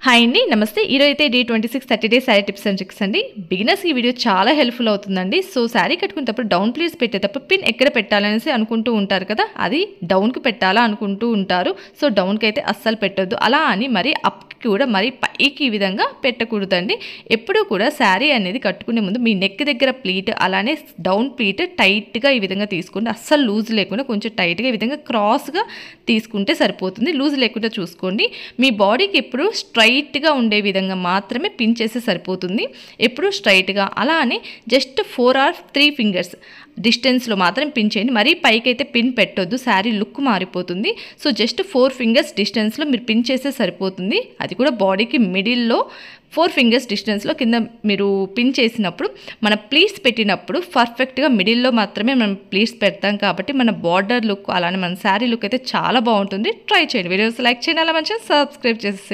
Hi అండి, నమస్తే. ఈరోజు అయితే day 26 30 days sari tips and tricks అండి. బిగినర్స్ ఈ వీడియో చాలా హెల్ప్ఫుల్ అవుతుందండి. సో శారీ కట్టుకునేటప్పుడు డౌన్ ప్లీట్స్ పెట్టేటప్పుడు పిన్ ఎక్కడ పెట్టాలనేసి అనుకుంటూ ఉంటారు కదా, అది డౌన్కి పెట్టాలా అనుకుంటూ ఉంటారు. సో డౌన్కి అయితే అస్సలు పెట్టొద్దు. అలా అని మరి అప్కి కూడా మరి పైకి ఈ విధంగా పెట్టకూడదండి. ఎప్పుడూ కూడా శారీ అనేది కట్టుకునే ముందు మీ నెక్ దగ్గర ప్లీట్, అలానే డౌన్ ప్లీట్ టైట్గా ఈ విధంగా తీసుకోండి. అస్సలు లూజ్ లేకుండా కొంచెం టైట్గా ఈ విధంగా క్రాస్గా తీసుకుంటే సరిపోతుంది. లూజ్ లేకుండా చూసుకోండి. మీ బాడీకి ఎప్పుడు స్ట్రైట్గా ఉండే విధంగా మాత్రమే పిన్ చేస్తే సరిపోతుంది. ఎప్పుడు స్ట్రైట్గా, అలా అని జస్ట్ 4 or 3 ఫింగర్స్ డిస్టెన్స్లో మాత్రం పిన్ చేయండి. మరీ పైకి అయితే పిన్ పెట్టొద్దు, శారీ లుక్ మారిపోతుంది. సో జస్ట్ 4 ఫింగర్స్ డిస్టెన్స్లో మీరు పిన్ చేస్తే సరిపోతుంది. అది కూడా బాడీకి మిడిల్లో 4 ఫింగర్స్ డిస్టెన్స్లో కింద మీరు పిన్ చేసినప్పుడు మన ప్లీట్స్ పెట్టినప్పుడు పర్ఫెక్ట్గా మిడిల్లో మాత్రమే మనం ప్లీట్స్ పెడతాం కాబట్టి మన బార్డర్ లుక్ అలానే మన శారీ లుక్ అయితే చాలా బాగుంటుంది. ట్రై చేయండి. వీడియోస్ లైక్ చేయండి, అలా మంచిగా సబ్స్క్రైబ్ చేసేసి